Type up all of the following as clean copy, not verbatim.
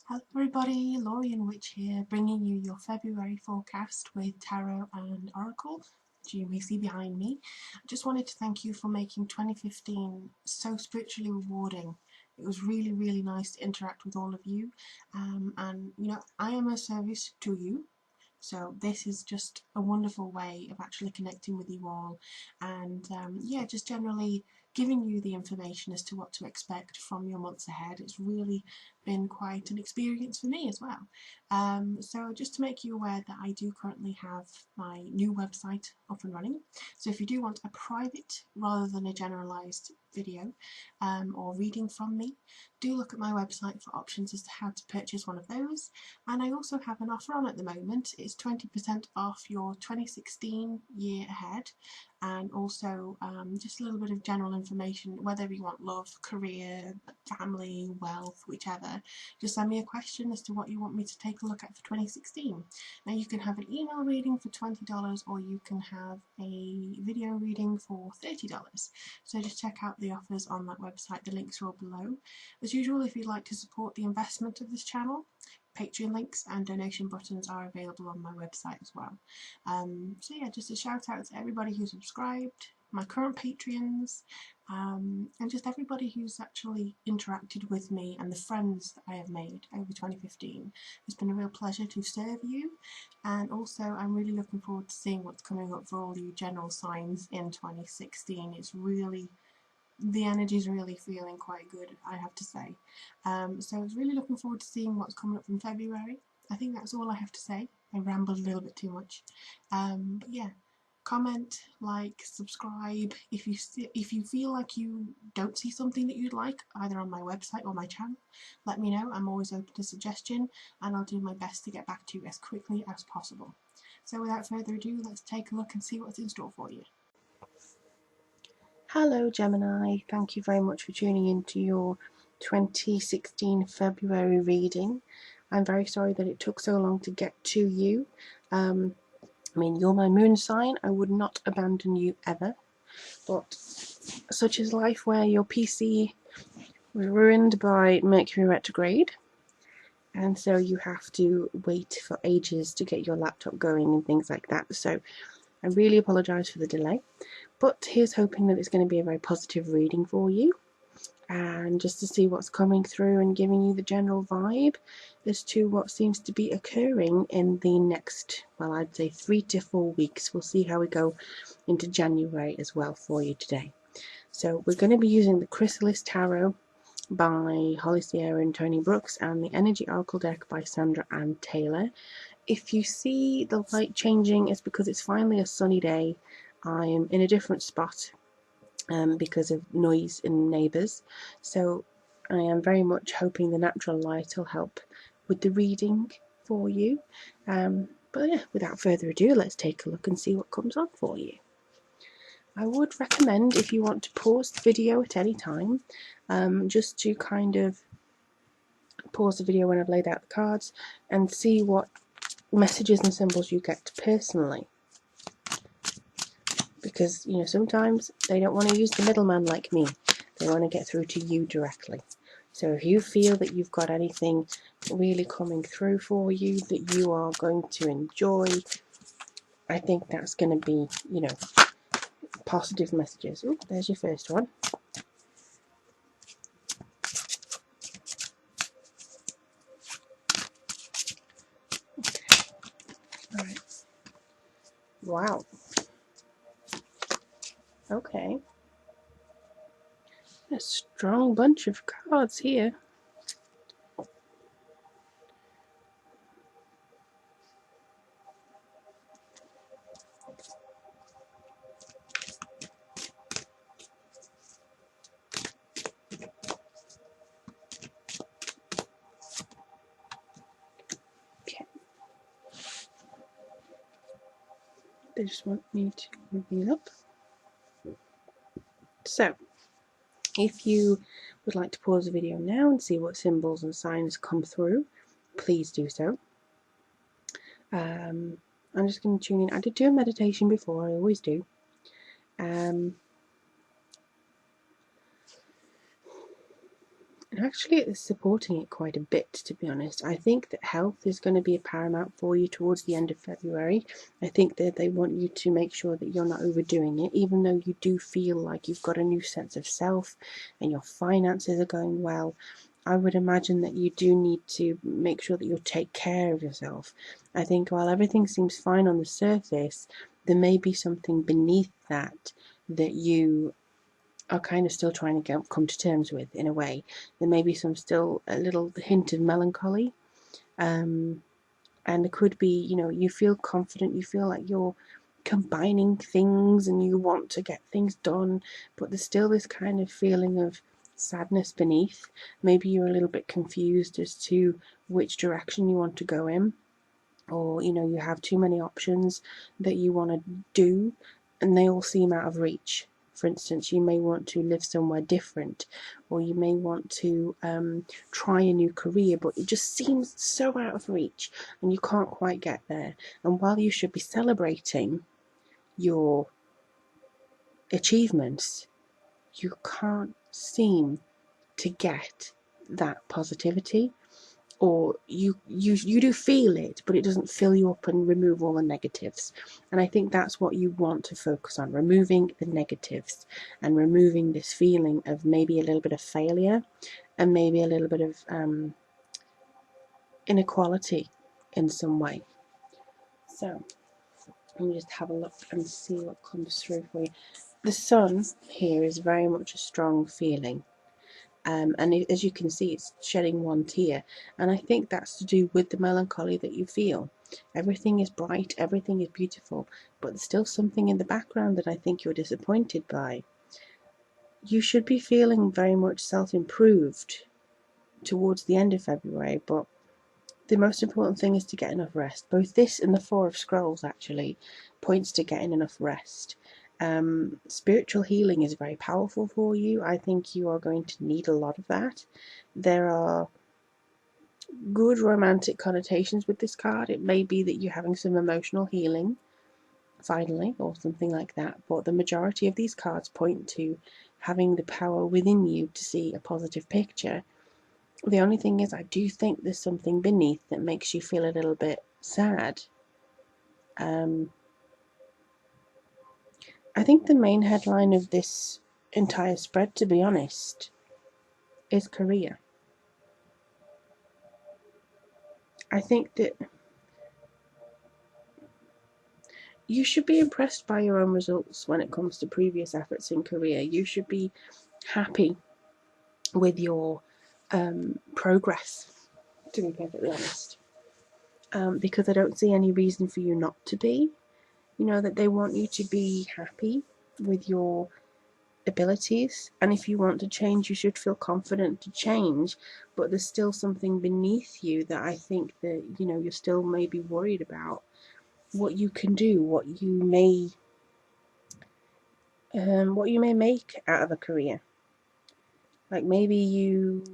Hello everybody, Lorien Witch here, bringing you your February forecast with Tarot and Oracle, which you may see behind me. I just wanted to thank you for making 2015 so spiritually rewarding. It was really nice to interact with all of you, and I am a service to you. So this is just a wonderful way of actually connecting with you all, and yeah, just generally giving you the information as to what to expect from your months ahead. It's really been quite an experience for me as well. So just to make you aware that I do currently have my new website up and running. So if you do want a private rather than a generalised video or reading from me, do look at my website for options as to how to purchase one of those. And I also have an offer on at the moment. It's 20% off your 2016 year ahead, and also just a little bit of general information, whether you want love, career, family, wealth, whichever. Just send me a question as to what you want me to take a look at for 2016. Now you can have an email reading for $20, or you can have a video reading for $30. So just check out the offers on that website. The links are all below. As usual, if you'd like to support the investment of this channel, Patreon links and donation buttons are available on my website as well. So yeah, just a shout out to everybody who subscribed, my current Patreons, and just everybody who's actually interacted with me and the friends that I have made over 2015. It's been a real pleasure to serve you, and also I'm really looking forward to seeing what's coming up for all you general signs in 2016. The energy's really feeling quite good, I have to say. So I was really looking forward to seeing what's coming up from February. I think that's all I have to say. I rambled a little bit too much. But yeah, comment, like, subscribe. If you feel like you don't see something that you'd like, either on my website or my channel, let me know. I'm always open to suggestion, and I'll do my best to get back to you as quickly as possible. So without further ado, let's take a look and see what's in store for you. Hello Gemini, thank you very much for tuning into your 2016 February reading. I'm very sorry that it took so long to get to you. I mean, you're my moon sign. I would not abandon you ever. But such is life, where your PC was ruined by Mercury retrograde, and so you have to wait for ages to get your laptop going and things like that. So I really apologise for the delay. But here's hoping that it's going to be a very positive reading for you, and just to see what's coming through and giving you the general vibe as to what seems to be occurring in the next, well, I'd say 3 to 4 weeks. We'll see how we go into January as well for you today. So we're going to be using the Chrysalis Tarot by Holly Sierra and Tony Brooks, and the Energy Oracle deck by Sandra Ann Taylor. If you see the light changing, it's because it's finally a sunny day. I am in a different spot because of noise and neighbours, so I am very much hoping the natural light will help with the reading for you. But yeah, without further ado, let's take a look and see what comes on for you. I would recommend, if you want to pause the video at any time, just to kind of pause the video when I've laid out the cards and see what messages and symbols you get personally. Because, you know, sometimes they don't want to use the middleman like me. They want to get through to you directly. So if you feel that you've got anything really coming through for you that you are going to enjoy, I think that's going to be, you know, positive messages. Oh, there's your first one. All right. Wow. Okay. A strong bunch of cards here. Okay. They just want me to reveal up. So, if you would like to pause the video now and see what symbols and signs come through, please do so. I'm just going to tune in. I did do a meditation before, I always do. And And actually, it's supporting it quite a bit, to be honest. I think that health is going to be a paramount for you towards the end of February. I think that they want you to make sure that you're not overdoing it, even though you do feel like you've got a new sense of self and your finances are going well. I would imagine that you do need to make sure that you take care of yourself. I think while everything seems fine on the surface, there may be something beneath that that you are kind of still trying to come to terms with in a way. There may be still a little hint of melancholy, and it could be, you feel confident, you feel like you're combining things and you want to get things done, but there's still this kind of feeling of sadness beneath. Maybe you're a little bit confused as to which direction you want to go in, or you have too many options that you want to do and they all seem out of reach. For instance, you may want to live somewhere different, or you may want to try a new career, but it just seems so out of reach and you can't quite get there. And while you should be celebrating your achievements, you can't seem to get that positivity, or you do feel it, but it doesn't fill you up and remove all the negatives. And I think that's what you want to focus on, removing the negatives and removing this feeling of maybe a little bit of failure and maybe a little bit of inequality in some way. So let me just have a look and see what comes through for you. The sun here is very much a strong feeling. And as you can see, it's shedding one tear, and I think that's to do with the melancholy that you feel. Everything is bright, everything is beautiful, but there's still something in the background that I think you're disappointed by. You should be feeling very much self-improved towards the end of February, but the most important thing is to get enough rest. Both this and the Four of Scrolls actually points to getting enough rest. Spiritual healing is very powerful for you. I think you are going to need a lot of that. There are good romantic connotations with this card. It may be that you're having some emotional healing finally, or something like that, but the majority of these cards point to having the power within you to see a positive picture. The only thing is, I do think there's something beneath that makes you feel a little bit sad. I think the main headline of this entire spread, to be honest, is career. I think that you should be impressed by your own results when it comes to previous efforts in career. You should be happy with your progress, to be perfectly honest, because I don't see any reason for you not to be. That they want you to be happy with your abilities, and if you want to change, you should feel confident to change, but there's still something beneath you that I think that you're still maybe worried about what you can do, what you may make out of a career. Like maybe you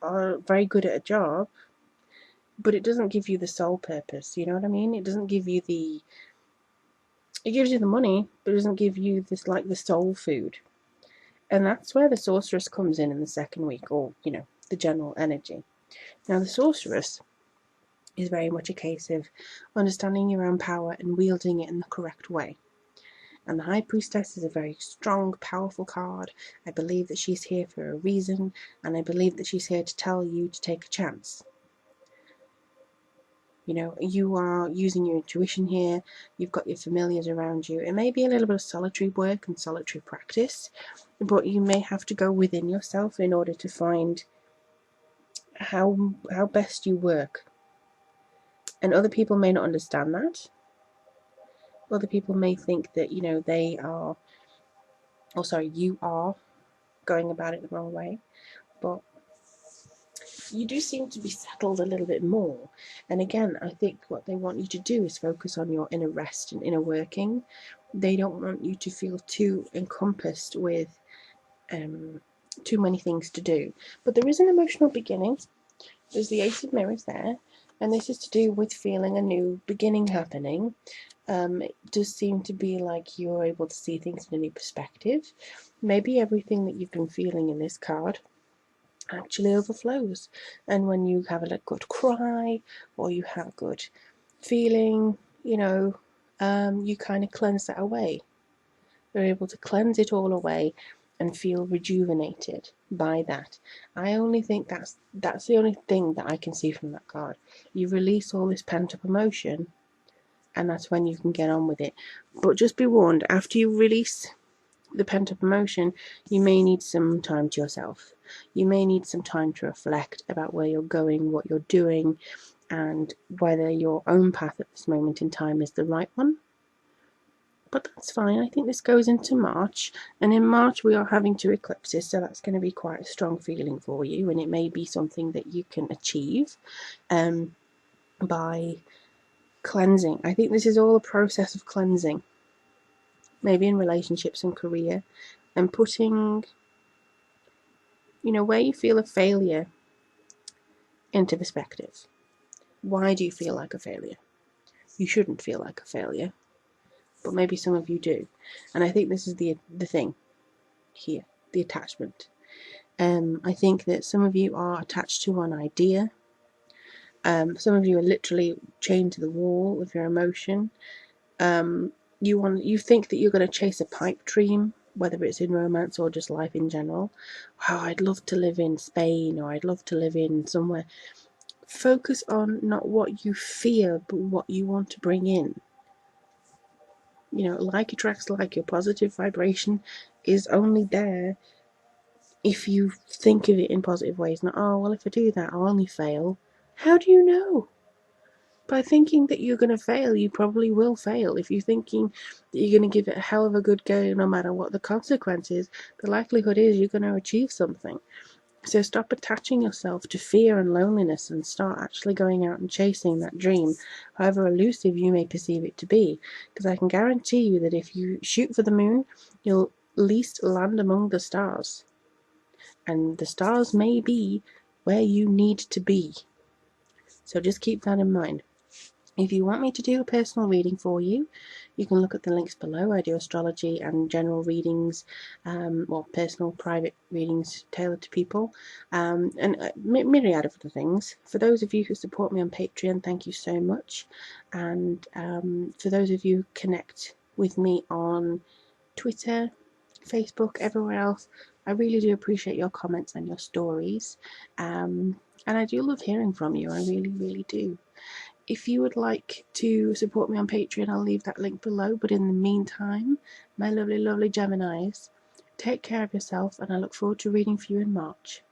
are very good at a job, but it doesn't give you the sole purpose. You know what I mean? It doesn't give you it gives you the money, but it doesn't give you this, like, the soul food. And that's where the sorceress comes in the second week, or the general energy. Now the sorceress is very much a case of understanding your own power and wielding it in the correct way. And the High Priestess is a very strong, powerful card. I believe that she's here for a reason, and I believe that she's here to tell you to take a chance. You are using your intuition here. You've got your familiars around you. It may be a little bit of solitary work and solitary practice, but you may have to go within yourself in order to find how best you work. And other people may not understand that. Other people may think that, you are going about it the wrong way. But you do seem to be settled a little bit more. And again, I think what they want you to do is focus on your inner rest and inner working. They don't want you to feel too encompassed with too many things to do. But there is an emotional beginning. There's the Ace of Mirrors there, and this is to do with feeling a new beginning happening. It does seem to be like you're able to see things in a new perspective. Maybe everything that you've been feeling in this card actually overflows. And when you have a good cry, or you have a good feeling, you kind of cleanse that away. You're able to cleanse it all away and feel rejuvenated by that. I only think that's the only thing that I can see from that card. You release all this pent up emotion, and that's when you can get on with it. But just be warned, after you release the pent up emotion, you may need some time to yourself. You may need some time to reflect about where you're going, what you're doing, and whether your own path at this moment in time is the right one. But that's fine. I think this goes into March, and in March we are having 2 eclipses, so that's going to be quite a strong feeling for you, and it may be something that you can achieve by cleansing. I think this is all a process of cleansing, maybe in relationships and career, and putting, where you feel a failure into perspective. Why do you feel like a failure? You shouldn't feel like a failure, but maybe some of you do. And I think this is the thing here, the attachment. I think that some of you are attached to one idea. Some of you are literally chained to the wall with your emotion. You think that you're going to chase a pipe dream, whether it's in romance or just life in general. Wow, I'd love to live in Spain, or I'd love to live in somewhere. Focus on not what you fear, but what you want to bring in. Like attracts like. Your positive vibration is only there if you think of it in positive ways. Not, oh, well, if I do that, I'll only fail. How do you know? By thinking that you're going to fail, you probably will fail. If you're thinking that you're going to give it a hell of a good go no matter what the consequence is, the likelihood is you're going to achieve something. So stop attaching yourself to fear and loneliness and start actually going out and chasing that dream, however elusive you may perceive it to be. Because I can guarantee you that if you shoot for the moon, you'll at least land among the stars. And the stars may be where you need to be. So just keep that in mind. If you want me to do a personal reading for you, you can look at the links below. I do astrology and general readings, or personal private readings tailored to people, and a myriad of other things. For those of you who support me on Patreon, thank you so much. And for those of you who connect with me on Twitter, Facebook, everywhere else, I really do appreciate your comments and your stories. And I do love hearing from you. I really, really do. If you would like to support me on Patreon, I'll leave that link below. But in the meantime, my lovely, lovely Geminis, take care of yourself, and I look forward to reading for you in March.